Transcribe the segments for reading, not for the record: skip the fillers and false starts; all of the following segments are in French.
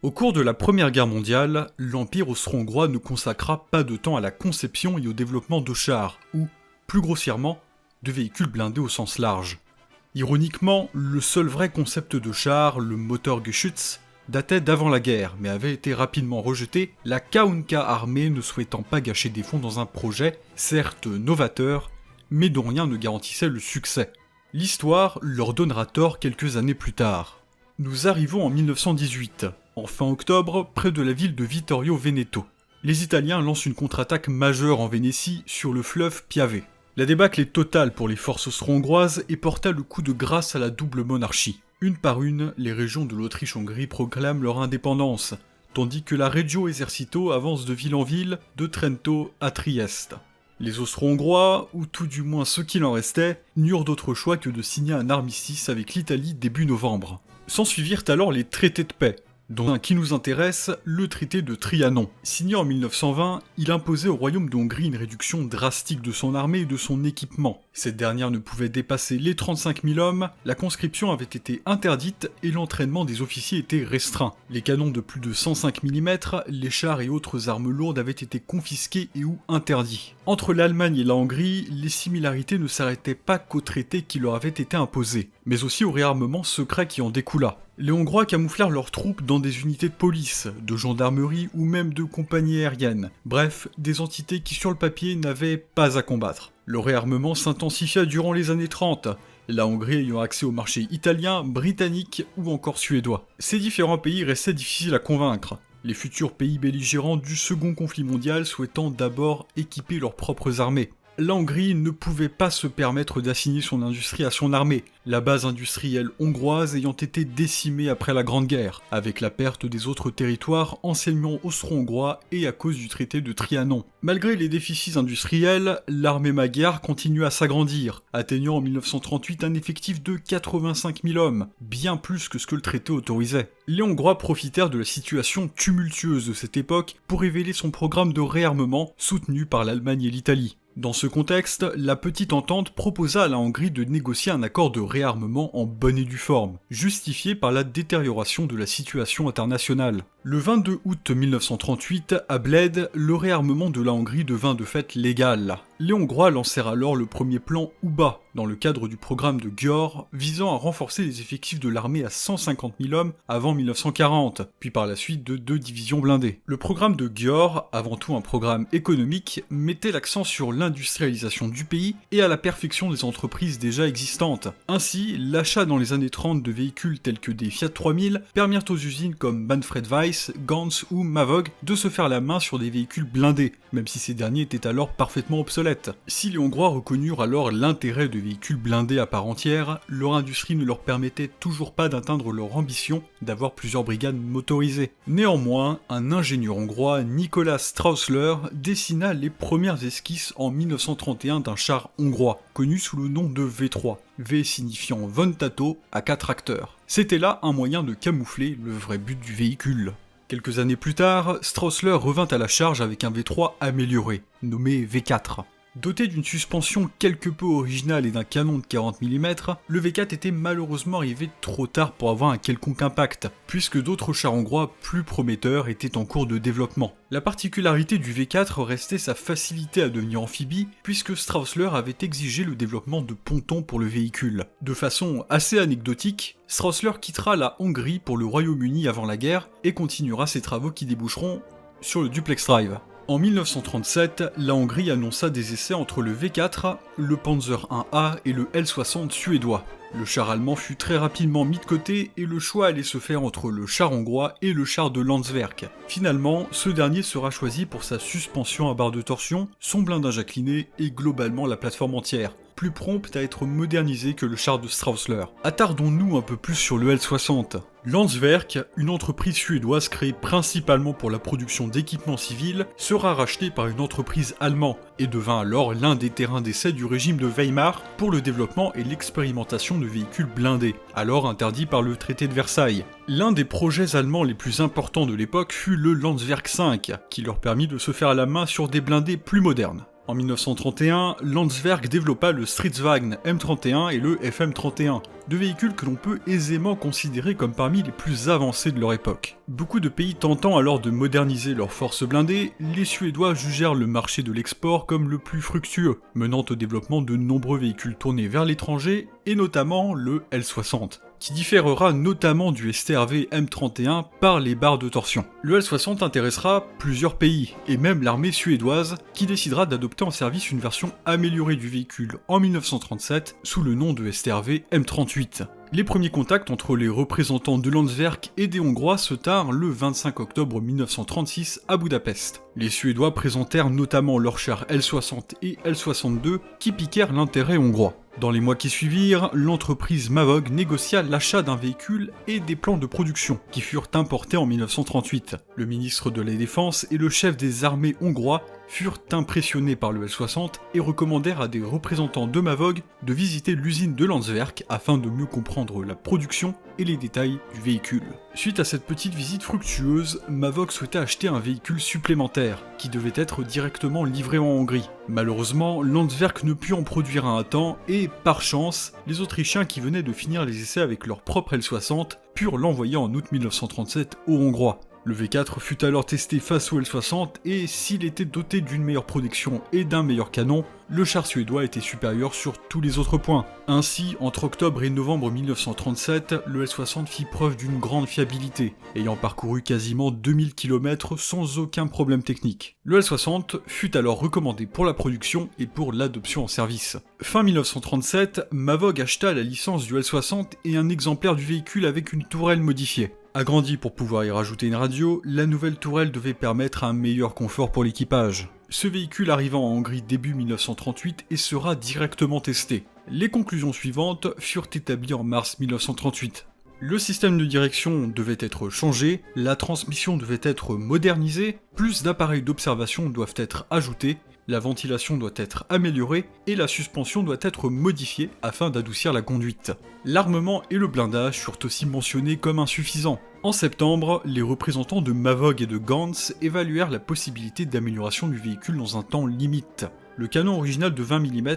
Au cours de la Première Guerre mondiale, l'Empire austro-hongrois ne consacra pas de temps à la conception et au développement de chars, ou, plus grossièrement, de véhicules blindés au sens large. Ironiquement, le seul vrai concept de char, le Motorgeschütz, datait d'avant la guerre, mais avait été rapidement rejeté, la K&K-Armee ne souhaitant pas gâcher des fonds dans un projet, certes novateur, mais dont rien ne garantissait le succès. L'histoire leur donnera tort quelques années plus tard. Nous arrivons en 1918, en fin octobre, près de la ville de Vittorio Veneto. Les Italiens lancent une contre-attaque majeure en Vénétie sur le fleuve Piave. La débâcle est totale pour les forces austro-hongroises et porta le coup de grâce à la double monarchie. Une par une, les régions de l'Autriche-Hongrie proclament leur indépendance, tandis que la Regio Esercito avance de ville en ville, de Trento à Trieste. Les Austro-Hongrois, ou tout du moins ceux qu'il en restait, n'eurent d'autre choix que de signer un armistice avec l'Italie début novembre. S'ensuivirent alors les traités de paix, dont un qui nous intéresse, le traité de Trianon. Signé en 1920, il imposait au royaume de Hongrie une réduction drastique de son armée et de son équipement. Cette dernière ne pouvait dépasser les 35 000 hommes, la conscription avait été interdite et l'entraînement des officiers était restreint. Les canons de plus de 105 mm, les chars et autres armes lourdes avaient été confisqués et ou interdits. Entre l'Allemagne et la Hongrie, les similarités ne s'arrêtaient pas qu'aux traités qui leur avaient été imposés, mais aussi au réarmement secret qui en découla. Les Hongrois camouflèrent leurs troupes dans des unités de police, de gendarmerie ou même de compagnies aériennes. Bref, des entités qui sur le papier n'avaient pas à combattre. Le réarmement s'intensifia durant les années 30, la Hongrie ayant accès au marché italien, britannique ou encore suédois. Ces différents pays restaient difficiles à convaincre, les futurs pays belligérants du second conflit mondial souhaitant d'abord équiper leurs propres armées. La Hongrie ne pouvait pas se permettre d'assigner son industrie à son armée, la base industrielle hongroise ayant été décimée après la Grande Guerre, avec la perte des autres territoires anciennement austro-hongrois et à cause du traité de Trianon. Malgré les déficits industriels, l'armée magyare continue à s'agrandir, atteignant en 1938 un effectif de 85 000 hommes, bien plus que ce que le traité autorisait. Les Hongrois profitèrent de la situation tumultueuse de cette époque pour révéler son programme de réarmement soutenu par l'Allemagne et l'Italie. Dans ce contexte, la petite entente proposa à la Hongrie de négocier un accord de réarmement en bonne et due forme, justifié par la détérioration de la situation internationale. Le 22 août 1938, à Bled, le réarmement de la Hongrie devint de fait légal. Les Hongrois lancèrent alors le premier plan UBA, dans le cadre du programme de Győr, visant à renforcer les effectifs de l'armée à 150 000 hommes avant 1940, puis par la suite de 2 divisions blindées. Le programme de Győr, avant tout un programme économique, mettait l'accent sur l'industrialisation du pays et à la perfection des entreprises déjà existantes. Ainsi, l'achat dans les années 30 de véhicules tels que des Fiat 3000 permirent aux usines comme Manfred Weiss, Gantz ou Mavog de se faire la main sur des véhicules blindés, même si ces derniers étaient alors parfaitement obsolètes. Si les Hongrois reconnurent alors l'intérêt de véhicules blindés à part entière, leur industrie ne leur permettait toujours pas d'atteindre leur ambition d'avoir plusieurs brigades motorisées. Néanmoins, un ingénieur hongrois, Nicolas Straussler, dessina les premières esquisses en 1931 d'un char hongrois, connu sous le nom de V3, V signifiant Vontato à 4 acteurs. C'était là un moyen de camoufler le vrai but du véhicule. Quelques années plus tard, Straussler revint à la charge avec un V3 amélioré, nommé V4. Doté d'une suspension quelque peu originale et d'un canon de 40 mm, le V4 était malheureusement arrivé trop tard pour avoir un quelconque impact, puisque d'autres chars hongrois plus prometteurs étaient en cours de développement. La particularité du V4 restait sa facilité à devenir amphibie, puisque Straussler avait exigé le développement de pontons pour le véhicule. De façon assez anecdotique, Straussler quittera la Hongrie pour le Royaume-Uni avant la guerre et continuera ses travaux qui déboucheront sur le duplex drive. En 1937, la Hongrie annonça des essais entre le V4, le Panzer 1A et le L60 suédois. Le char allemand fut très rapidement mis de côté et le choix allait se faire entre le char hongrois et le char de Landsverk. Finalement, ce dernier sera choisi pour sa suspension à barre de torsion, son blindage incliné et globalement la plateforme entière, plus prompte à être modernisé que le char de Straussler. Attardons-nous un peu plus sur le L60. Landsverk, une entreprise suédoise créée principalement pour la production d'équipements civils, sera rachetée par une entreprise allemande et devint alors l'un des terrains d'essai du régime de Weimar pour le développement et l'expérimentation de véhicules blindés, alors interdits par le traité de Versailles. L'un des projets allemands les plus importants de l'époque fut le Landsverk 5, qui leur permit de se faire la main sur des blindés plus modernes. En 1931, Landsverk développa le Stridsvagn M31 et le FM31, deux véhicules que l'on peut aisément considérer comme parmi les plus avancés de leur époque. Beaucoup de pays tentant alors de moderniser leurs forces blindées, les Suédois jugèrent le marché de l'export comme le plus fructueux, menant au développement de nombreux véhicules tournés vers l'étranger, et notamment le L60, qui différera notamment du STRV M31 par les barres de torsion. Le L60 intéressera plusieurs pays, et même l'armée suédoise, qui décidera d'adopter en service une version améliorée du véhicule en 1937 sous le nom de STRV M38. Les premiers contacts entre les représentants de Landsverk et des Hongrois se tinrent le 25 octobre 1936 à Budapest. Les Suédois présentèrent notamment leurs chars L60 et L62 qui piquèrent l'intérêt hongrois. Dans les mois qui suivirent, l'entreprise Mavog négocia l'achat d'un véhicule et des plans de production qui furent importés en 1938. Le ministre de la Défense et le chef des armées hongrois furent impressionnés par le L60 et recommandèrent à des représentants de Mavog de visiter l'usine de Landsverk afin de mieux comprendre la production et les détails du véhicule. Suite à cette petite visite fructueuse, Mavog souhaitait acheter un véhicule supplémentaire, qui devait être directement livré en Hongrie. Malheureusement, Landsverk ne put en produire un à temps, et par chance, les Autrichiens qui venaient de finir les essais avec leur propre L60 purent l'envoyer en août 1937 aux Hongrois. Le V4 fut alors testé face au L60 et s'il était doté d'une meilleure protection et d'un meilleur canon, le char suédois était supérieur sur tous les autres points. Ainsi, entre octobre et novembre 1937, le L60 fit preuve d'une grande fiabilité, ayant parcouru quasiment 2000 km sans aucun problème technique. Le L60 fut alors recommandé pour la production et pour l'adoption en service. Fin 1937, Mavog acheta la licence du L60 et un exemplaire du véhicule avec une tourelle modifiée. Agrandie pour pouvoir y rajouter une radio, la nouvelle tourelle devait permettre un meilleur confort pour l'équipage. Ce véhicule arriva en Hongrie début 1938 et sera directement testé. Les conclusions suivantes furent établies en mars 1938. Le système de direction devait être changé, la transmission devait être modernisée, plus d'appareils d'observation doivent être ajoutés, la ventilation doit être améliorée et la suspension doit être modifiée afin d'adoucir la conduite. L'armement et le blindage furent aussi mentionnés comme insuffisants. En septembre, les représentants de Mavog et de Gantz évaluèrent la possibilité d'amélioration du véhicule dans un temps limite. Le canon original de 20 mm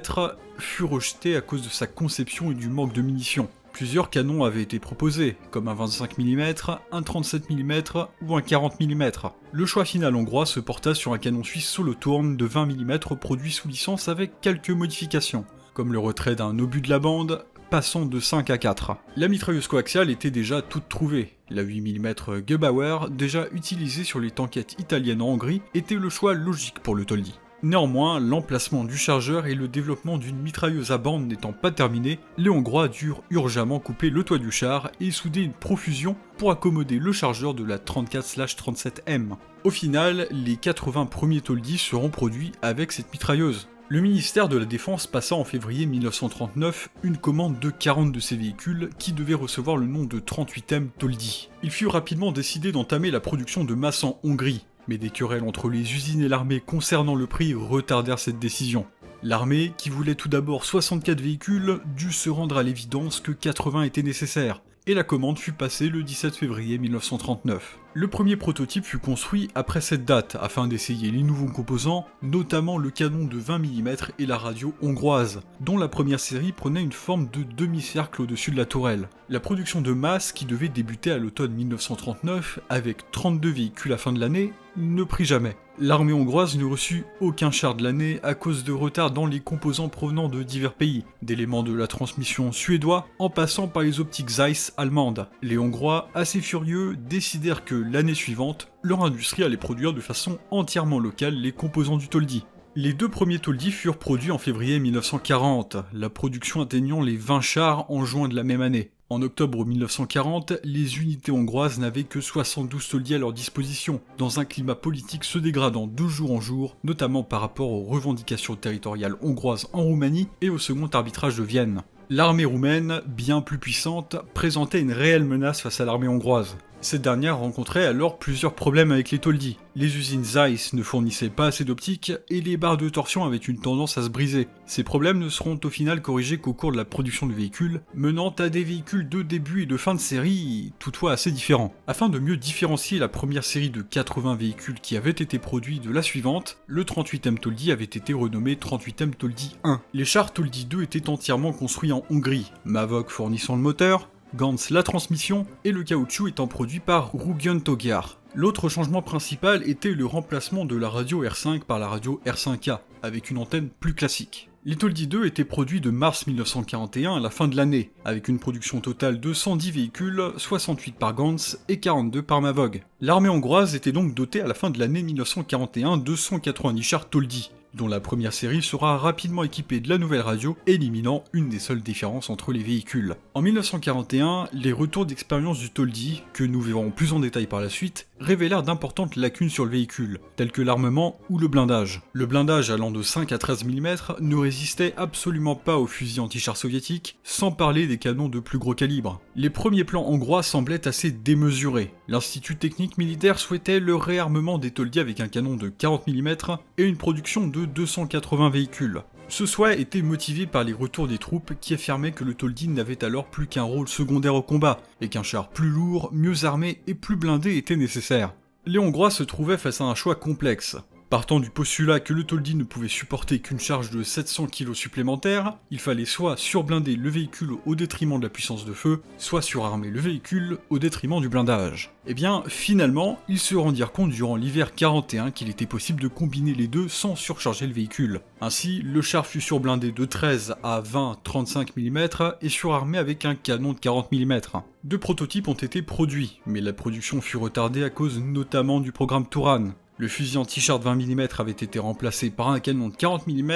fut rejeté à cause de sa conception et du manque de munitions. Plusieurs canons avaient été proposés, comme un 25 mm, un 37 mm ou un 40 mm. Le choix final hongrois se porta sur un canon suisse Solothurn de 20 mm produit sous licence avec quelques modifications, comme le retrait d'un obus de la bande, passant de 5 à 4. La mitrailleuse coaxiale était déjà toute trouvée. La 8 mm Gebauer, déjà utilisée sur les tankettes italiennes en Hongrie, était le choix logique pour le Toldi. Néanmoins, l'emplacement du chargeur et le développement d'une mitrailleuse à bande n'étant pas terminés, les Hongrois durent urgemment couper le toit du char et souder une profusion pour accommoder le chargeur de la 34/37M. Au final, les 80 premiers Toldi seront produits avec cette mitrailleuse. Le ministère de la Défense passa en février 1939 une commande de 40 de ces véhicules qui devaient recevoir le nom de 38M Toldi. Il fut rapidement décidé d'entamer la production de masse en Hongrie, mais des querelles entre les usines et l'armée concernant le prix retardèrent cette décision. L'armée, qui voulait tout d'abord 64 véhicules, dut se rendre à l'évidence que 80 étaient nécessaires, et la commande fut passée le 17 février 1939. Le premier prototype fut construit après cette date afin d'essayer les nouveaux composants, notamment le canon de 20 mm et la radio hongroise, dont la première série prenait une forme de demi-cercle au-dessus de la tourelle. La production de masse, qui devait débuter à l'automne 1939 avec 32 véhicules à fin de l'année, ne prit jamais. L'armée hongroise ne reçut aucun char de l'année à cause de retard dans les composants provenant de divers pays, d'éléments de la transmission suédois en passant par les optiques Zeiss allemandes. Les Hongrois, assez furieux, décidèrent que l'année suivante, leur industrie allait produire de façon entièrement locale les composants du Toldi. Les deux premiers Toldi furent produits en février 1940, la production atteignant les 20 chars en juin de la même année. En octobre 1940, les unités hongroises n'avaient que 72 Toldi à leur disposition, dans un climat politique se dégradant de jour en jour, notamment par rapport aux revendications territoriales hongroises en Roumanie et au second arbitrage de Vienne. L'armée roumaine, bien plus puissante, présentait une réelle menace face à l'armée hongroise. Cette dernière rencontrait alors plusieurs problèmes avec les Toldi. Les usines Zeiss ne fournissaient pas assez d'optique et les barres de torsion avaient une tendance à se briser. Ces problèmes ne seront au final corrigés qu'au cours de la production du véhicule, menant à des véhicules de début et de fin de série, toutefois assez différents. Afin de mieux différencier la première série de 80 véhicules qui avaient été produits de la suivante, le 38M Toldi avait été renommé 38M Toldi 1. Les chars Toldi 2 étaient entièrement construits en Hongrie, Mavok fournissant le moteur, Ganz la transmission et le caoutchouc étant produit par Rugion Magyar. L'autre changement principal était le remplacement de la radio R5 par la radio R5A, avec une antenne plus classique. Les Toldi 2 étaient produits de mars 1941 à la fin de l'année, avec une production totale de 110 véhicules, 68 par Ganz et 42 par Mavog. L'armée hongroise était donc dotée à la fin de l'année 1941 de 190 chars Toldi, dont la première série sera rapidement équipée de la nouvelle radio, éliminant une des seules différences entre les véhicules. En 1941, les retours d'expérience du Toldi, que nous verrons plus en détail par la suite, révélèrent d'importantes lacunes sur le véhicule, telles que l'armement ou le blindage. Le blindage allant de 5 à 13 mm ne résistait absolument pas aux fusils anti-chars soviétiques, sans parler des canons de plus gros calibre. Les premiers plans hongrois semblaient assez démesurés. L'Institut technique militaire souhaitait le réarmement des Toldi avec un canon de 40 mm et une production de 280 véhicules. Ce souhait était motivé par les retours des troupes qui affirmaient que le Toldi n'avait alors plus qu'un rôle secondaire au combat, et qu'un char plus lourd, mieux armé et plus blindé était nécessaire. Les Hongrois se trouvaient face à un choix complexe. Partant du postulat que le Toldi ne pouvait supporter qu'une charge de 700 kg supplémentaire, il fallait soit surblinder le véhicule au détriment de la puissance de feu, soit surarmer le véhicule au détriment du blindage. Et bien, finalement, ils se rendirent compte durant l'hiver 41 qu'il était possible de combiner les deux sans surcharger le véhicule. Ainsi, le char fut surblindé de 13 à 20-35 mm et surarmé avec un canon de 40 mm. Deux prototypes ont été produits, mais la production fut retardée à cause notamment du programme Touran. Le fusil anti-char de 20 mm avait été remplacé par un canon de 40 mm,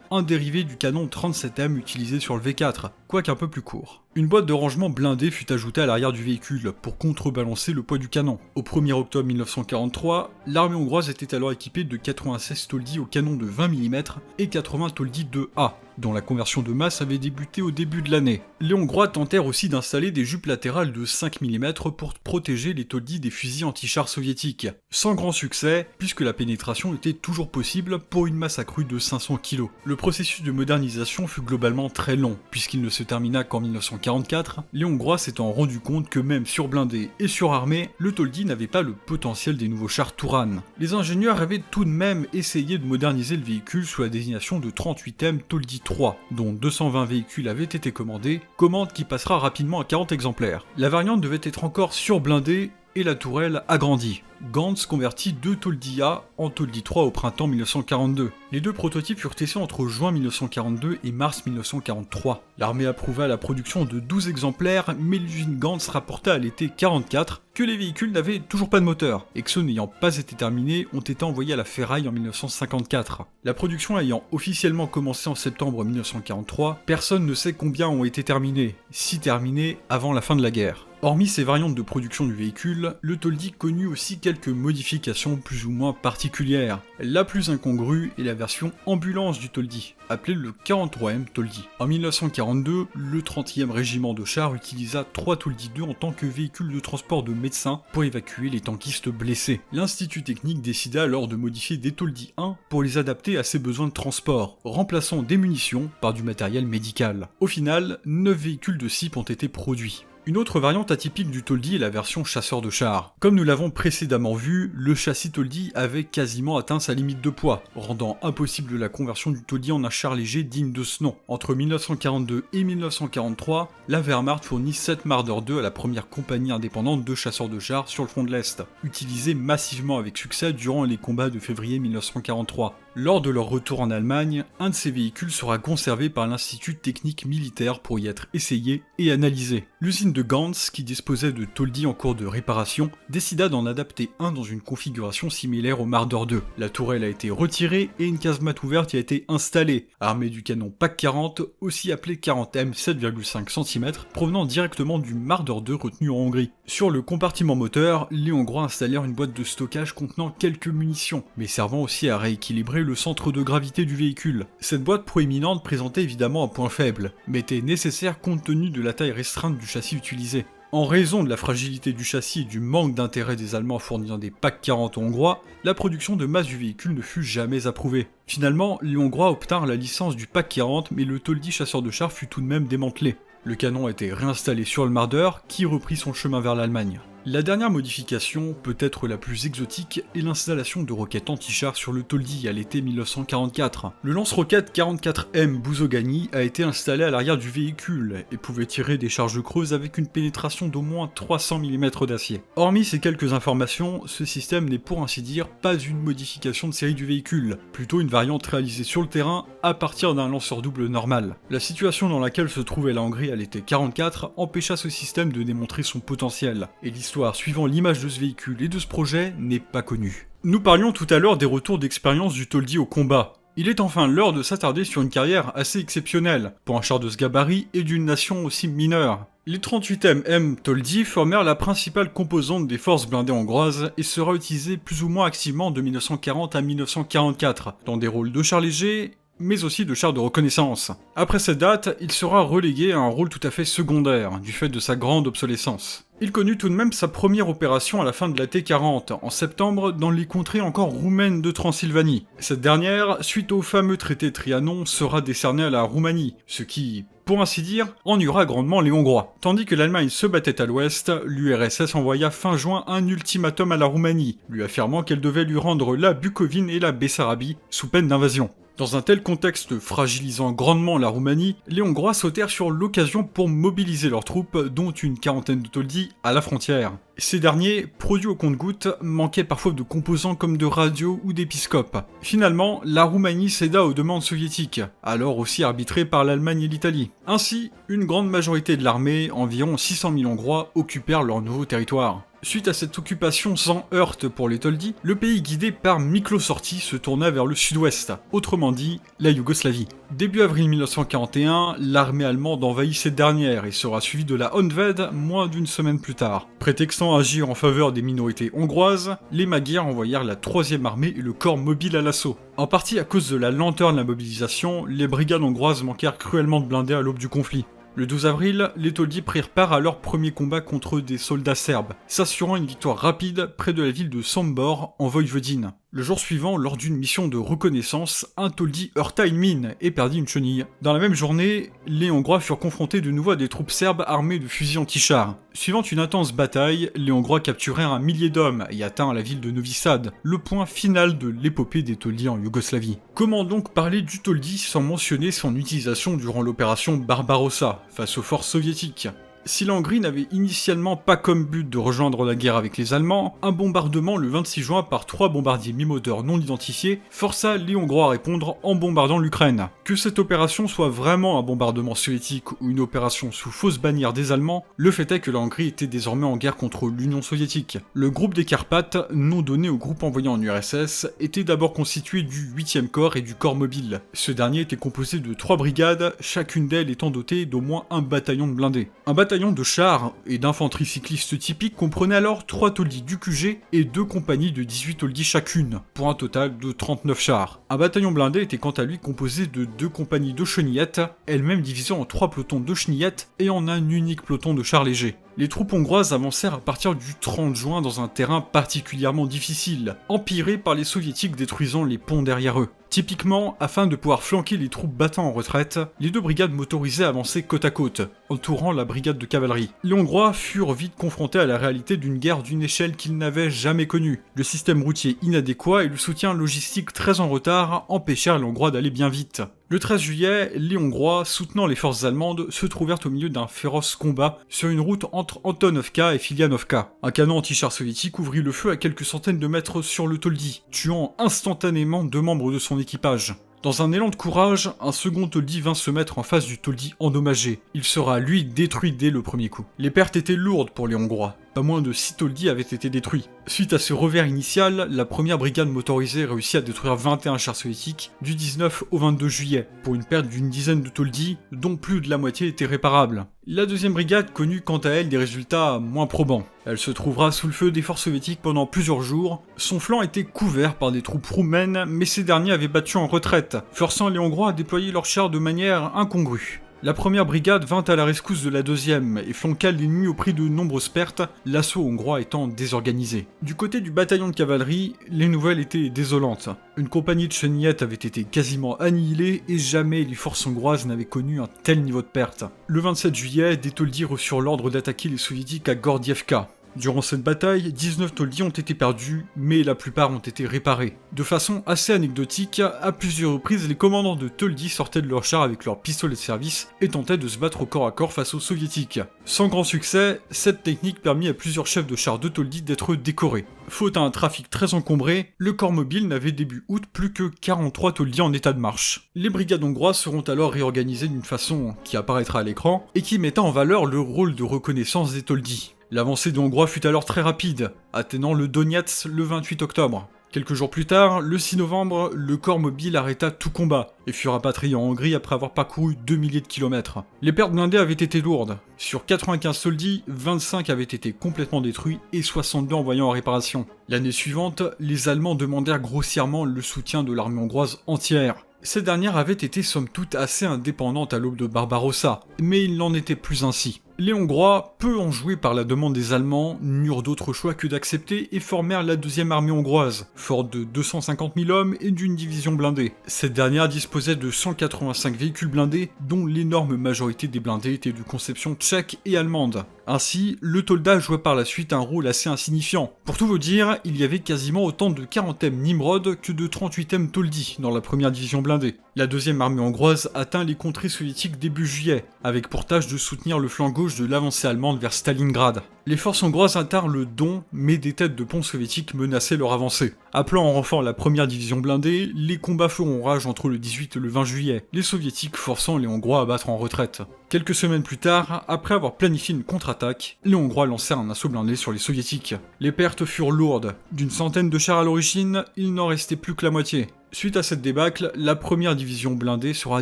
un dérivé du canon 37M utilisé sur le V4, quoique un peu plus court. Une boîte de rangement blindée fut ajoutée à l'arrière du véhicule pour contrebalancer le poids du canon. Au 1er octobre 1943, l'armée hongroise était alors équipée de 96 Toldi au canon de 20 mm et 80 Toldi 2A, dont la conversion de masse avait débuté au début de l'année. Les Hongrois tentèrent aussi d'installer des jupes latérales de 5 mm pour protéger les Toldi des fusils anti-chars soviétiques. Sans grand succès, puisque la pénétration était toujours possible pour une masse accrue de 500 kg. Le processus de modernisation fut globalement très long, puisqu'il ne se termina qu'en 1944, les Hongrois s'étant rendus compte que même surblindé et surarmé, le Toldi n'avait pas le potentiel des nouveaux chars Touran. Les ingénieurs avaient tout de même essayé de moderniser le véhicule sous la désignation de 38M Toldi 3, dont 220 véhicules avaient été commandés, commande qui passera rapidement à 40 exemplaires. La variante devait être encore surblindée et la tourelle agrandie. Ganz convertit deux Toldi A en Toldi 3 au printemps 1942. Les deux prototypes furent testés entre juin 1942 et mars 1943. L'armée approuva la production de 12 exemplaires, mais l'usine Ganz rapporta à l'été 44 que les véhicules n'avaient toujours pas de moteur, et que ceux n'ayant pas été terminés ont été envoyés à la ferraille en 1954. La production ayant officiellement commencé en septembre 1943, personne ne sait combien ont été terminés, si terminés avant la fin de la guerre. Hormis ces variantes de production du véhicule, le Toldi connut aussi quelques modifications plus ou moins particulières. La plus incongrue est la version ambulance du Toldi, appelée le 43M Toldi. En 1942, le 30e régiment de chars utilisa 3 Toldi 2 en tant que véhicule de transport de médecins pour évacuer les tankistes blessés. L'Institut technique décida alors de modifier des Toldi 1 pour les adapter à ses besoins de transport, remplaçant des munitions par du matériel médical. Au final, 9 véhicules de CIP ont été produits. Une autre variante atypique du Toldi est la version chasseur de chars. Comme nous l'avons précédemment vu, le châssis Toldi avait quasiment atteint sa limite de poids, rendant impossible la conversion du Toldi en un char léger digne de ce nom. Entre 1942 et 1943, la Wehrmacht fournit 7 Marder 2 à la première compagnie indépendante de chasseurs de chars sur le front de l'Est, utilisée massivement avec succès durant les combats de février 1943. Lors de leur retour en Allemagne, un de ces véhicules sera conservé par l'Institut technique militaire pour y être essayé et analysé. L'usine de Ganz, qui disposait de Toldi en cours de réparation, décida d'en adapter un dans une configuration similaire au Marder 2. La tourelle a été retirée et une casemate ouverte y a été installée, armée du canon PAC 40, aussi appelé 40M 7,5 cm, provenant directement du Marder 2 retenu en Hongrie. Sur le compartiment moteur, les Hongrois installèrent une boîte de stockage contenant quelques munitions, mais servant aussi à rééquilibrer le centre de gravité du véhicule. Cette boîte proéminente présentait évidemment un point faible, mais était nécessaire compte tenu de la taille restreinte du châssis utilisé. En raison de la fragilité du châssis et du manque d'intérêt des Allemands à fournir des PaK 40 aux Hongrois, la production de masse du véhicule ne fut jamais approuvée. Finalement, les Hongrois obtinrent la licence du PaK 40, mais le Toldi chasseur de chars fut tout de même démantelé. Le canon a été réinstallé sur le Marder, qui reprit son chemin vers l'Allemagne. La dernière modification, peut-être la plus exotique, est l'installation de roquettes anti-chars sur le Toldi à l'été 1944. Le lance-roquette 44M Buzogani a été installé à l'arrière du véhicule et pouvait tirer des charges creuses avec une pénétration d'au moins 300 mm d'acier. Hormis ces quelques informations, ce système n'est pour ainsi dire pas une modification de série du véhicule, plutôt une variante réalisée sur le terrain à partir d'un lanceur double normal. La situation dans laquelle se trouvait la Hongrie à l'été 44 empêcha ce système de démontrer son potentiel, et l'histoire suivant l'image de ce véhicule et de ce projet n'est pas connue. Nous parlions tout à l'heure des retours d'expérience du Toldi au combat. Il est enfin l'heure de s'attarder sur une carrière assez exceptionnelle, pour un char de ce gabarit et d'une nation aussi mineure. Les 38e M Toldi formèrent la principale composante des forces blindées hongroises et sera utilisé plus ou moins activement de 1940 à 1944, dans des rôles de chars légers, mais aussi de chars de reconnaissance. Après cette date, il sera relégué à un rôle tout à fait secondaire, du fait de sa grande obsolescence. Il connut tout de même sa première opération à la fin de la T40, en septembre, dans les contrées encore roumaines de Transylvanie. Cette dernière, suite au fameux traité Trianon, sera décernée à la Roumanie, ce qui, pour ainsi dire, ennuiera grandement les Hongrois. Tandis que l'Allemagne se battait à l'ouest, l'URSS envoya fin juin un ultimatum à la Roumanie, lui affirmant qu'elle devait lui rendre la Bucovine et la Bessarabie, sous peine d'invasion. Dans un tel contexte fragilisant grandement la Roumanie, les Hongrois sautèrent sur l'occasion pour mobiliser leurs troupes, dont une quarantaine de Toldi, à la frontière. Ces derniers, produits au compte-gouttes, manquaient parfois de composants comme de radios ou d'épiscopes. Finalement, la Roumanie céda aux demandes soviétiques, alors aussi arbitrées par l'Allemagne et l'Italie. Ainsi, une grande majorité de l'armée, environ 600 000 Hongrois, occupèrent leur nouveau territoire. Suite à cette occupation sans heurte pour les Toldi, le pays guidé par Miklos Horthy se tourna vers le sud-ouest, autrement dit, la Yougoslavie. Début avril 1941, l'armée allemande envahit cette dernière et sera suivie de la Honved moins d'une semaine plus tard. Prétextant agir en faveur des minorités hongroises, les Magyars envoyèrent la 3e armée et le corps mobile à l'assaut. En partie à cause de la lenteur de la mobilisation, les brigades hongroises manquèrent cruellement de blindés à l'aube du conflit. Le 12 avril, les Toldi prirent part à leur premier combat contre des soldats serbes, s'assurant une victoire rapide près de la ville de Sombor, en Voïvodine. Le jour suivant, lors d'une mission de reconnaissance, un Toldi heurta une mine et perdit une chenille. Dans la même journée, les Hongrois furent confrontés de nouveau à des troupes serbes armées de fusils anti-chars. Suivant une intense bataille, les Hongrois capturèrent 1 millier d'hommes et atteinrent la ville de Novi Sad, le point final de l'épopée des Toldi en Yougoslavie. Comment donc parler du Toldi sans mentionner son utilisation durant l'opération Barbarossa, face aux forces soviétiques ? Si la Hongrie n'avait initialement pas comme but de rejoindre la guerre avec les Allemands, un bombardement le 26 juin par 3 bombardiers mi-moteurs non identifiés força les Hongrois à répondre en bombardant l'Ukraine. Que cette opération soit vraiment un bombardement soviétique ou une opération sous fausse bannière des Allemands, le fait est que la Hongrie était désormais en guerre contre l'Union soviétique. Le groupe des Carpates, nom donné au groupe envoyé en URSS, était d'abord constitué du 8e corps et du corps mobile. Ce dernier était composé de 3 brigades, chacune d'elles étant dotée d'au moins un bataillon de blindés. Un bataillon de chars et d'infanterie cycliste typique comprenait alors 3 Toldi du QG et 2 compagnies de 18 Toldi chacune, pour un total de 39 chars. Un bataillon blindé était quant à lui composé de 2 compagnies de chenillettes, elles-mêmes divisées en 3 pelotons de chenillettes et en un unique peloton de chars légers. Les troupes hongroises avancèrent à partir du 30 juin dans un terrain particulièrement difficile, empiré par les soviétiques détruisant les ponts derrière eux. Typiquement, afin de pouvoir flanquer les troupes battant en retraite, les 2 brigades motorisées avançaient côte à côte, entourant la brigade de cavalerie. Les Hongrois furent vite confrontés à la réalité d'une guerre d'une échelle qu'ils n'avaient jamais connue. Le système routier inadéquat et le soutien logistique très en retard empêchèrent les Hongrois d'aller bien vite. Le 13 juillet, les Hongrois, soutenant les forces allemandes, se trouvèrent au milieu d'un féroce combat sur une route entre Antonovka et Filianovka. Un canon anti-char soviétique ouvrit le feu à quelques centaines de mètres sur le Toldi, tuant instantanément 2 membres de son équipage. Dans un élan de courage, un second Toldi vint se mettre en face du Toldi endommagé. Il sera, lui, détruit dès le premier coup. Les pertes étaient lourdes pour les Hongrois. Pas moins de 6 Toldi avaient été détruits. Suite à ce revers initial, la première brigade motorisée réussit à détruire 21 chars soviétiques du 19 au 22 juillet, pour une perte d'une dizaine de Toldi, dont plus de la moitié étaient réparables. La deuxième brigade connut quant à elle des résultats moins probants. Elle se trouvera sous le feu des forces soviétiques pendant plusieurs jours. Son flanc était couvert par des troupes roumaines, mais ces derniers avaient battu en retraite, forçant les Hongrois à déployer leurs chars de manière incongrue. La première brigade vint à la rescousse de la deuxième et flanqua l'ennemi au prix de nombreuses pertes, l'assaut hongrois étant désorganisé. Du côté du bataillon de cavalerie, les nouvelles étaient désolantes. Une compagnie de chenillettes avait été quasiment annihilée et jamais les forces hongroises n'avaient connu un tel niveau de perte. Le 27 juillet, des Toldis reçurent l'ordre d'attaquer les soviétiques à Gordievka. Durant cette bataille, 19 Toldis ont été perdus, mais la plupart ont été réparés. De façon assez anecdotique, à plusieurs reprises, les commandants de Toldis sortaient de leurs chars avec leurs pistolets de service et tentaient de se battre au corps à corps face aux soviétiques. Sans grand succès, cette technique permit à plusieurs chefs de chars de Toldis d'être décorés. Faute à un trafic très encombré, le corps mobile n'avait début août plus que 43 Toldis en état de marche. Les brigades hongroises seront alors réorganisées d'une façon qui apparaîtra à l'écran et qui mettra en valeur le rôle de reconnaissance des Toldis. L'avancée des Hongrois fut alors très rapide, atteignant le Donetsk le 28 octobre. Quelques jours plus tard, le 6 novembre, le corps mobile arrêta tout combat et fut rapatrié en Hongrie après avoir parcouru 2 milliers de kilomètres. Les pertes blindées avaient été lourdes. Sur 95 soldats, 25 avaient été complètement détruits et 62 envoyés en réparation. L'année suivante, les Allemands demandèrent grossièrement le soutien de l'armée hongroise entière. Cette dernière avait été somme toute assez indépendante à l'aube de Barbarossa, mais il n'en était plus ainsi. Les Hongrois, peu enjoués par la demande des Allemands, n'eurent d'autre choix que d'accepter et formèrent la deuxième armée hongroise, forte de 250 000 hommes et d'une division blindée. Cette dernière disposait de 185 véhicules blindés, dont l'énorme majorité des blindés étaient de conception tchèque et allemande. Ainsi, le Tolda joua par la suite un rôle assez insignifiant. Pour tout vous dire, il y avait quasiment autant de 40e Nimrod que de 38e Toldi dans la première division blindée. La deuxième armée hongroise atteint les contrées soviétiques début juillet, avec pour tâche de soutenir le flanc gauche de l'avancée allemande vers Stalingrad. Les forces hongroises atteindrent le Don, mais des têtes de pont soviétiques menaçaient leur avancée. Appelant en renfort la première division blindée, les combats feront rage entre le 18 et le 20 juillet, les soviétiques forçant les Hongrois à battre en retraite. Quelques semaines plus tard, après avoir planifié une contre-attaque, les Hongrois lancèrent un assaut blindé sur les soviétiques. Les pertes furent lourdes. D'une centaine de chars à l'origine, il n'en restait plus que la moitié. Suite à cette débâcle, la première division blindée sera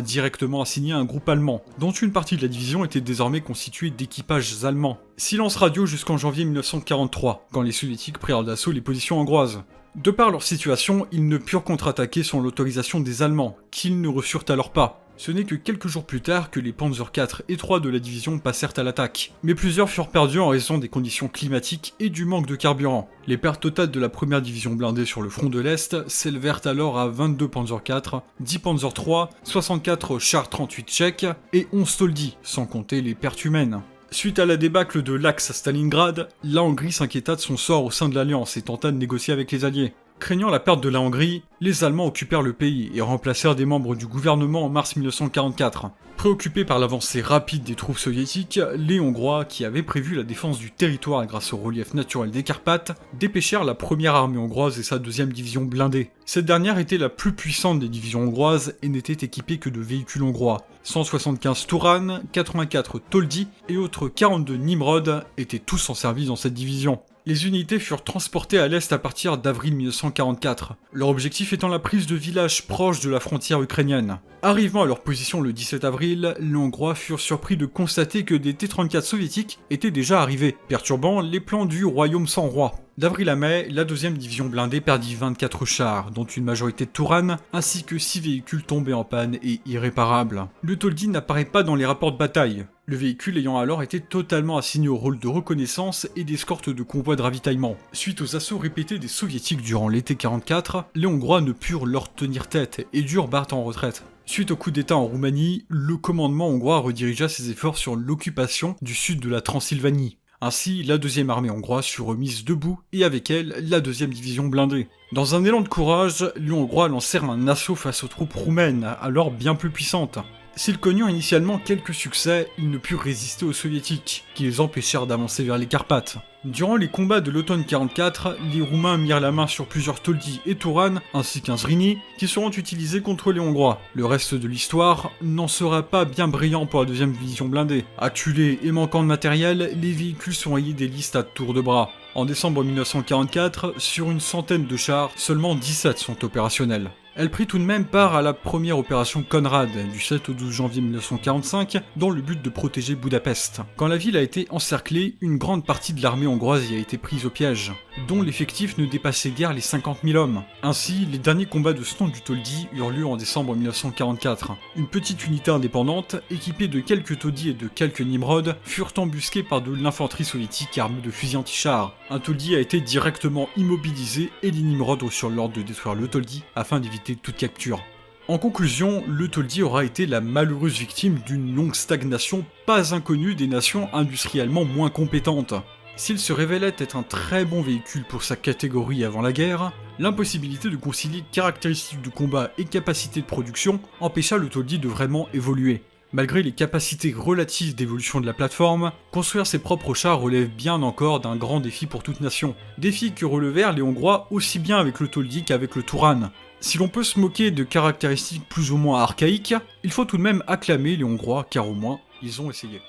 directement assignée à un groupe allemand, dont une partie de la division était désormais constituée d'équipages allemands. Silence radio jusqu'en janvier 1943, quand les soviétiques prirent d'assaut les positions hongroises. De par leur situation, ils ne purent contre-attaquer sans l'autorisation des Allemands, qu'ils ne reçurent alors pas. Ce n'est que quelques jours plus tard que les Panzer IV et 3 de la division passèrent à l'attaque. Mais plusieurs furent perdus en raison des conditions climatiques et du manque de carburant. Les pertes totales de la première division blindée sur le front de l'Est s'élevèrent alors à 22 Panzer IV, 10 Panzer III, 64 chars 38 tchèques et 11 Toldi, sans compter les pertes humaines. Suite à la débâcle de l'axe à Stalingrad, la Hongrie s'inquiéta de son sort au sein de l'Alliance et tenta de négocier avec les Alliés. Craignant la perte de la Hongrie, les Allemands occupèrent le pays et remplacèrent des membres du gouvernement en mars 1944. Préoccupés par l'avancée rapide des troupes soviétiques, les Hongrois, qui avaient prévu la défense du territoire grâce au relief naturel des Carpates, dépêchèrent la première armée hongroise et sa deuxième division blindée. Cette dernière était la plus puissante des divisions hongroises et n'était équipée que de véhicules hongrois. 175 Touran, 84 Toldi et autres 42 Nimrod étaient tous en service dans cette division. Les unités furent transportées à l'est à partir d'avril 1944, leur objectif étant la prise de villages proches de la frontière ukrainienne. Arrivant à leur position le 17 avril, les Hongrois furent surpris de constater que des T-34 soviétiques étaient déjà arrivés, perturbant les plans du royaume sans roi. D'avril à mai, la deuxième division blindée perdit 24 chars, dont une majorité de Touran, ainsi que 6 véhicules tombés en panne et irréparables. Le Toldi n'apparaît pas dans les rapports de bataille, le véhicule ayant alors été totalement assigné au rôle de reconnaissance et d'escorte de convoi de ravitaillement. Suite aux assauts répétés des soviétiques durant l'été 44, les Hongrois ne purent leur tenir tête et durent battre en retraite. Suite au coup d'état en Roumanie, le commandement hongrois redirigea ses efforts sur l'occupation du sud de la Transylvanie. Ainsi, la deuxième armée hongroise fut remise debout, et avec elle, la deuxième division blindée. Dans un élan de courage, les Hongrois lancèrent un assaut face aux troupes roumaines, alors bien plus puissantes. S'ils connurent initialement quelques succès, ils ne purent résister aux soviétiques, qui les empêchèrent d'avancer vers les Carpates. Durant les combats de l'automne 44, les Roumains mirent la main sur plusieurs Toldi et Touran, ainsi qu'un Zrini, qui seront utilisés contre les Hongrois. Le reste de l'histoire n'en sera pas bien brillant pour la deuxième division blindée. Acculés et manquant de matériel, les véhicules sont rayés des listes à tour de bras. En décembre 1944, sur une centaine de chars, seulement 17 sont opérationnels. Elle prit tout de même part à la première opération Conrad du 7 au 12 janvier 1945 dans le but de protéger Budapest. Quand la ville a été encerclée, une grande partie de l'armée hongroise y a été prise au piège, dont l'effectif ne dépassait guère les 50 000 hommes. Ainsi, les derniers combats de ce nom du Toldi eurent lieu en décembre 1944. Une petite unité indépendante, équipée de quelques taudis et de quelques Nimrod, furent embusqués par de l'infanterie soviétique armée de fusils anti-chars. Un Toldi a été directement immobilisé et les Nimrod reçurent l'ordre de détruire le Toldi afin d'éviter toute capture. En conclusion, le Toldi aura été la malheureuse victime d'une longue stagnation pas inconnue des nations industriellement moins compétentes. S'il se révélait être un très bon véhicule pour sa catégorie avant la guerre, l'impossibilité de concilier caractéristiques de combat et capacité de production empêcha le Toldi de vraiment évoluer. Malgré les capacités relatives d'évolution de la plateforme, construire ses propres chars relève bien encore d'un grand défi pour toute nation. Défi que relevèrent les Hongrois aussi bien avec le Toldi qu'avec le Touran. Si l'on peut se moquer de caractéristiques plus ou moins archaïques, il faut tout de même acclamer les Hongrois car au moins, ils ont essayé.